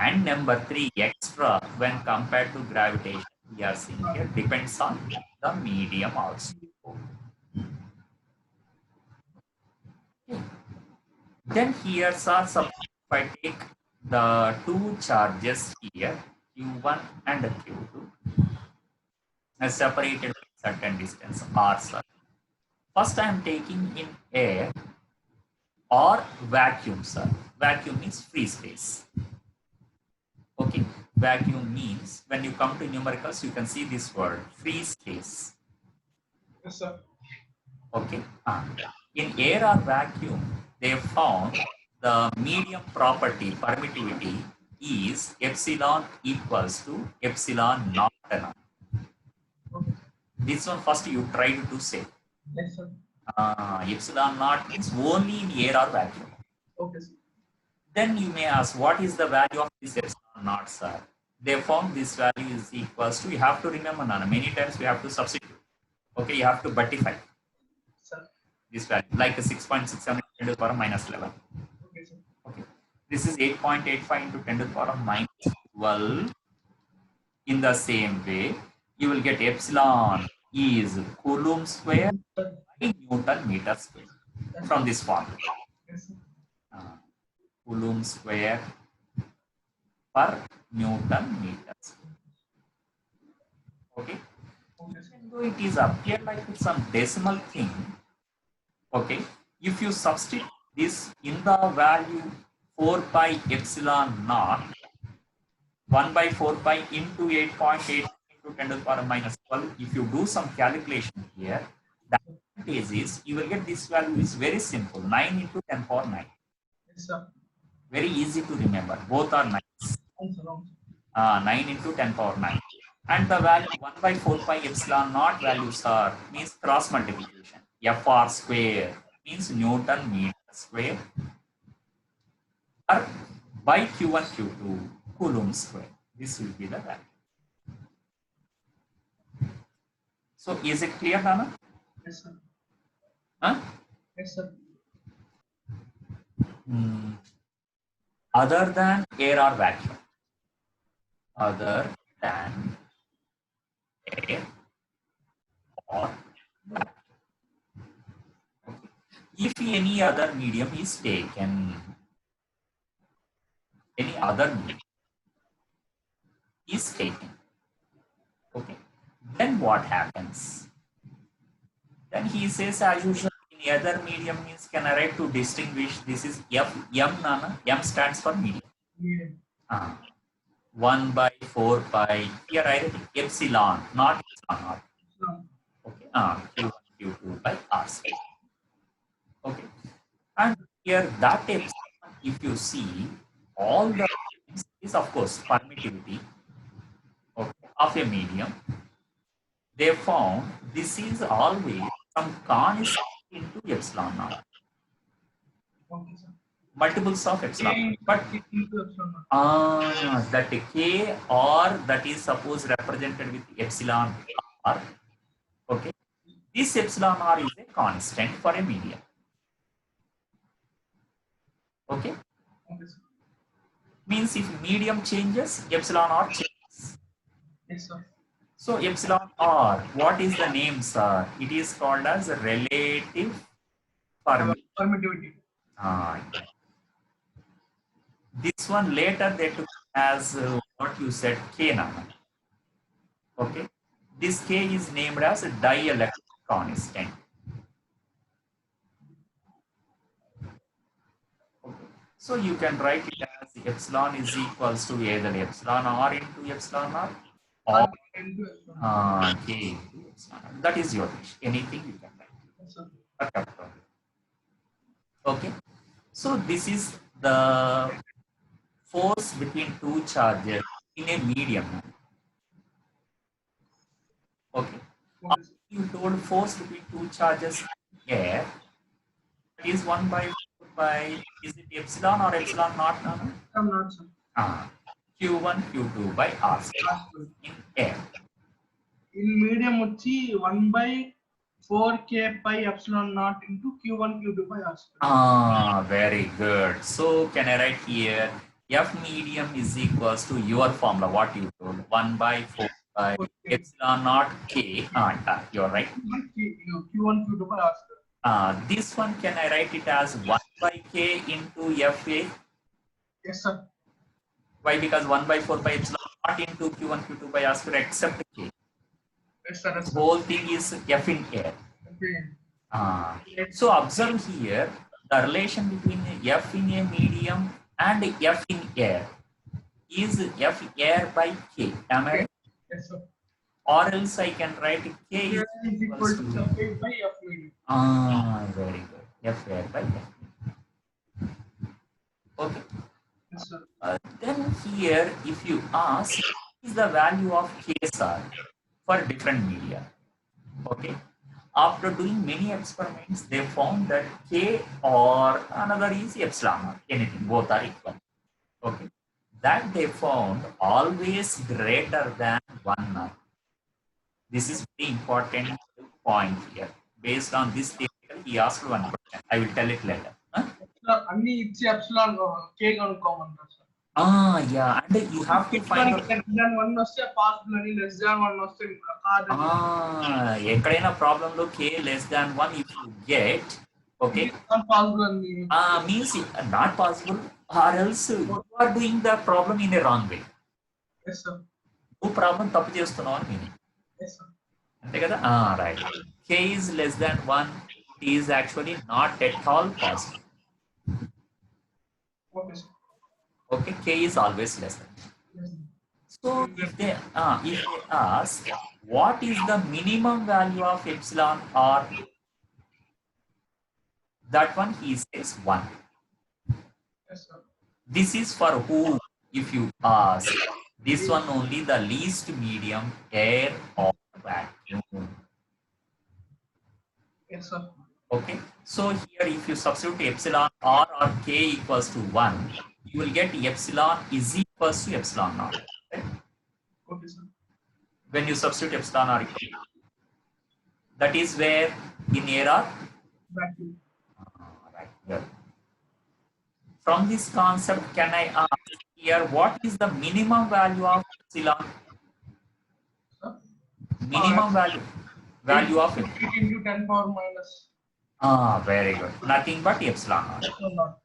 And number 3, extra when compared to gravitation, we are seeing here depends on the medium also. Okay. Then here, sir, suppose if I take the two charges here, Q1 and Q2, separated by certain distance R, sir. First, I am taking in air or vacuum, sir. Vacuum means free space. Okay. Vacuum means when you come to numericals, you can see this word free space. Yes, sir. Okay. In air or vacuum, they found the medium property permittivity is epsilon equals to epsilon naught. Okay. This one first you tried to say. Yes, sir. Epsilon naught means only in air or vacuum. Okay, sir. Then you may ask, what is the value of this epsilon naught, sir? they found this value is equals to, you have to remember, Nana, many times we have to substitute. Okay, you have to buttify Sir. this value, like a 6.67 10 to the power minus 11. Okay, sir. Okay, this is 8.85 into 10 to the power minus 12. In the same way, you will get epsilon is Coulomb square Sir. by Newton meter square Yes, from sir. this formula. Yes, sir. Coulomb square per Newton meter square. Okay. Okay, sir. Even though it is appear like some decimal thing, okay, if you substitute this in the value 4 pi epsilon naught, 1 by 4 pi into 8.8 into 10 to the power minus 12, if you do some calculation here, the advantage is you will get this value is very simple, 9 into 10 power 9. Yes, sir. Very easy to remember, both are 9s. 9 into 10 power 9. And the value 1 by 4 pi epsilon naught values are means cross multiplication. Fr square means Newton meter square or by Q1 Q2 Coulomb square. This will be the value. So is it clear, Nana? Yes, sir. Huh? Yes, sir. Other than air or vacuum. Other than air or vacuum. If any other medium is taken, any other medium is taken, okay, then what happens? Then he says, as usual, in other medium means can I write to distinguish this is F, M, Nana? M stands for medium. Yeah. 1 by 4 pi, here I write epsilon, not epsilon naught. Okay, Q1, Q2 by R square. Okay, and here that epsilon, if you see, all the is of course permittivity, okay, of a medium. They found this is always some constant into epsilon naught. Okay, sir. Multiples of epsilon. But into epsilon. that k or that is suppose represented with epsilon r. Okay, this epsilon r is a constant for a medium. Okay, Okay, sir. means if medium changes, epsilon r changes. Yes, sir. So epsilon r, what is the name, sir? It is called as relative Permittivity. This one later they took as what you said, K Nana. Okay, this K is named as a dielectric constant. Okay. So you can write it as epsilon is equals to either epsilon r into epsilon r or K into epsilon r. That is your wish. Anything you can write. Yes, sir. Okay. So this is the force between two charges in a medium. Okay. You told force between two charges in air is 1 by is it epsilon or epsilon naught? Nana? I'm not, sir. Q1 Q2 by R in air. In medium వచ్చి 1 by 4k pi epsilon naught into q1 q2 by r. Very good. So can I write here F medium is equals to your formula, what you told, 1 by 4 by epsilon naught K. You're right. q1 q2 by r. This one can I write it as 1 by K into FA? Yes, sir. Why? Because 1 by 4 by epsilon naught into Q1 Q2 by R square except K. Yes, sir. The whole thing is F in air. Okay. So observe here the relation between F in a medium and F in air is F air by K. Am I right? Yes, sir. Or else I can write K is equal to F by F medium. Very good. F air by F. Okay. Yes, sir. Then here, if you ask, what is the value of K, sir, for different media? Okay. After doing many experiments, they found that K or another is epsilon or anything, both are equal. Okay. that they found always greater than 1 now. This is very important point here. Based on this theoretical, he asked one question. I will tell it later. Huh? అన్ని ఇచ్చి epsilon కే కనుక్కోమంటారు sir. Yeah, and you have to find out. One వస్తే possible అని, less than 1 వస్తే కాదని. ఎక్కడైనా problem లో k less than 1 if you get, okay, possible అని means not possible, or else you are doing the problem in a wrong way. Yes sir. నువ్వు problem తప్పు చేస్తున్నావు అని మీనింగ్. Yes sir. అంతే కదా? Right. K is less than 1, it is actually not at all possible. Okay sir. Okay, K is always less than. Yes. So if they ask what is the minimum value of epsilon, or that one he says 1. Yes sir. This is for who? If you ask this one only, the least medium, air or vacuum. Yes sir. Okay, so here if you substitute epsilon r or k equals to 1, you will get epsilon is equals to epsilon naught. Right? Okay sir. When you substitute epsilon r equal to, that is where in air or vacuum. Right. Good. From this concept, can I ask here what is the minimum value of epsilon? Sir? Minimum value of it. 8 into 10 power minus. Very good. Nothing but epsilon naught.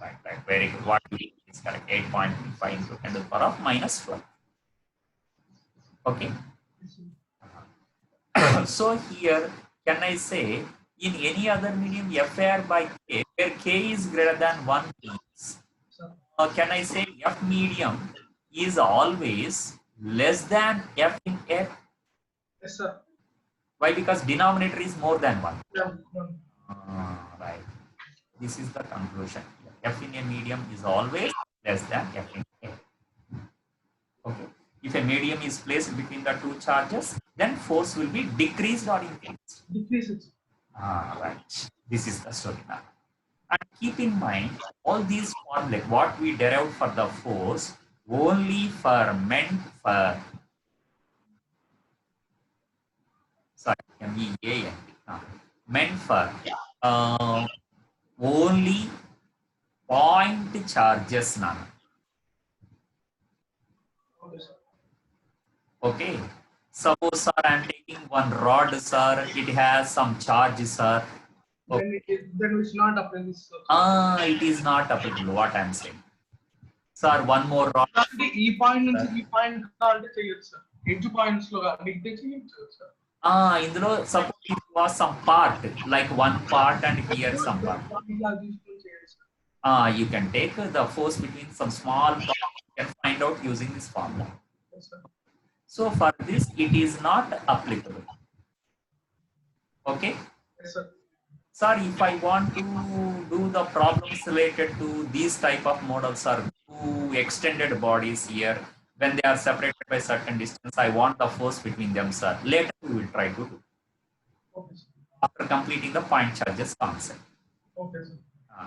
Right. Very good. What you is correct. 8.5 into 10 to the power of minus 12. Okay. So here, can I say in any other medium f air by k, where k is greater than 1 means, can I say f medium is always less than f in air? Yes sir. Why? Because denominator is more than 1. Right. This is the conclusion. F in a medium is always less than f in air. Okay. If a medium is placed between the two charges, then force will be decreased or increased. Decreases. Right. This is the story now. And keep in mind, all these formulae, what we derived for the force, only for meant for, sorry, meant for only point charges now. Okay sir. Okay. Suppose, sir, I am taking one rod, sir. It has some charge, sir. Okay. Then it's not applicable, sir. It is not applicable. What I am saying, sir. One more rod. ఈ point నుంచి ఈ point కావాలంటే చేయొచ్చు sir. Edge points లో degree చేయొచ్చు sir. ఇందులో suppose it was some part, like one part and here some part. You can take the force between some small part. You can find out using this formula. Yes, sir. So for this, it is not applicable. Okay. Yes, sir. Sir, if I want to do the problems related to these type of models, or two extended bodies here, when they are separated by certain distance, I want the force between them, sir. Later we will try to do. Okay, sir. After completing the point charges concept. Okay, sir.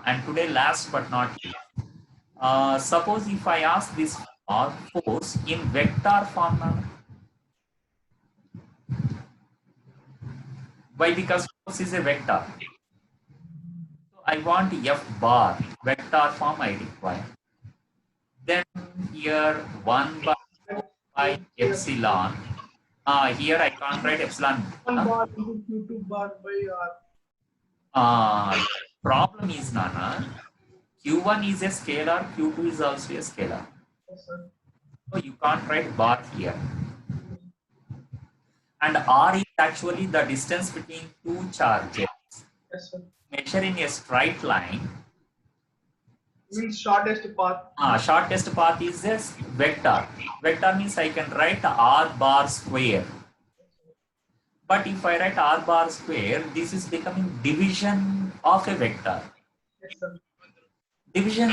And today, last but not least, suppose if I ask this force in vector form now. Why? Because force is a vector. So I want f bar, vector form I require. Then here 1 by epsilon. Here I can't write epsilon. 1 bar into q2 bar by r. Problem is, Nana, q1 is a scalar, q2 is also a scalar. Yes, sir. So you can't write bar here. And r is actually the distance between two charges. Yes, sir. Measure in a straight line. Means shortest path. Shortest path is a vector. Vector means I can write r bar square. But if I write r bar square, this is becoming division of a vector. Yes, sir. Division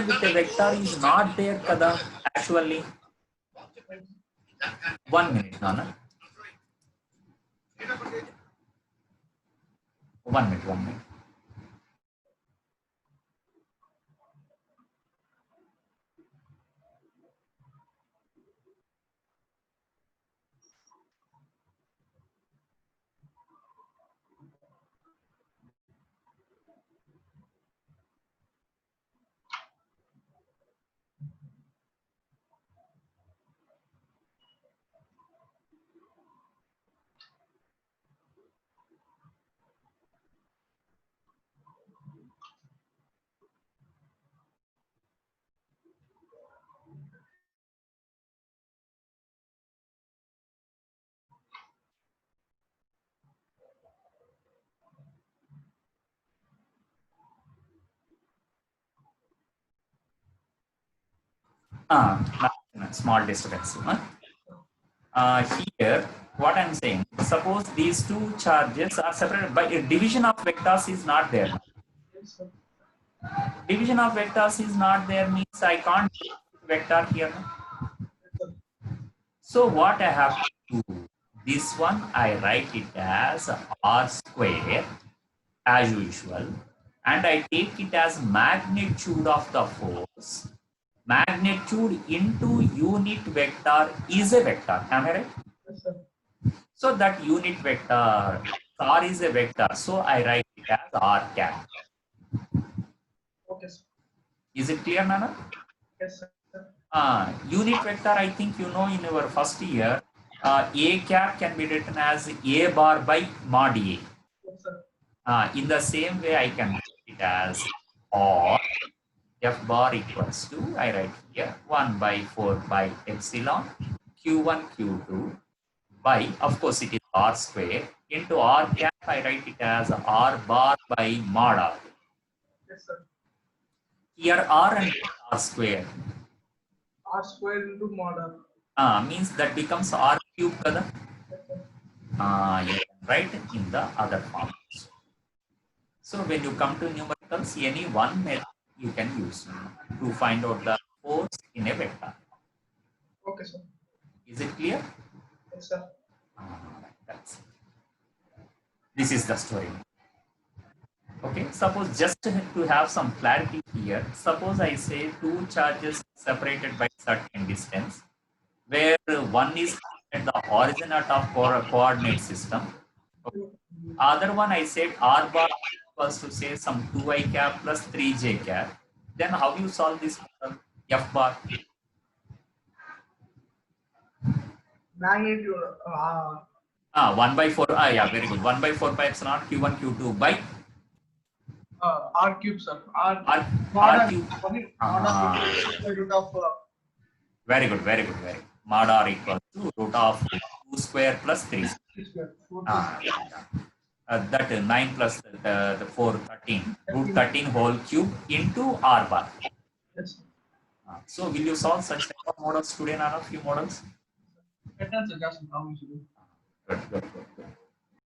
with a vector is not there, kada, actually. 1 minute, Nana. 1 minute. Small disturbance. Here, what I'm saying, suppose these two charges are separated by a division of vectors is not there. Yes, sir. Division of vectors is not there means I can't vector here. Yes, sir. So what I have to do, this one I write it as r square as usual, and I take it as magnitude of the force. Magnitude into unit vector is a vector. Am I right? Yes, sir. So that unit vector r is a vector. So I write it as r cap. Okay, sir. Is it clear, Nana? Yes, sir. Unit vector, I think you know in our first year, a cap can be written as a bar by mod a. Yes, sir. In the same way, I can write it as or f bar equals to, I write here 1 by 4 by epsilon q1 q2 by, of course it is r square, into r cap I write it as r bar by mod r. Yes, sir. Here r and r square R square into mod R. means that becomes r cube kada. Yes, sir. You can write in the other form. So when you come to numericals, any one method you can use to find out the force in a vector. Okay, sir. Is it clear? Yes, sir. That's it. This is the story. Okay, suppose just to have some clarity here, suppose I say two charges separated by certain distance, where one is at the origin of coordinate system. Okay. Other one I said r bar equals to say some 2i cap plus 3j cap. Then how you solve this model? F bar. Magnitude. 1 by 4. Yeah, very good. 1 by 4 by epsilon q1 q2 by R cube, sir. r, Mod r R. cube. Sorry, mod R equals to root of. Very good, very good, very good. Mod r equals to root of 2 square plus 3 square. 3 square. 4 That 9 plus the 4, 13. Root 13 whole cube into r bar. Yes, sir. So will you solve such type of models today, Nana? Few models? Patterns are just how we should do. Good, good, good, good.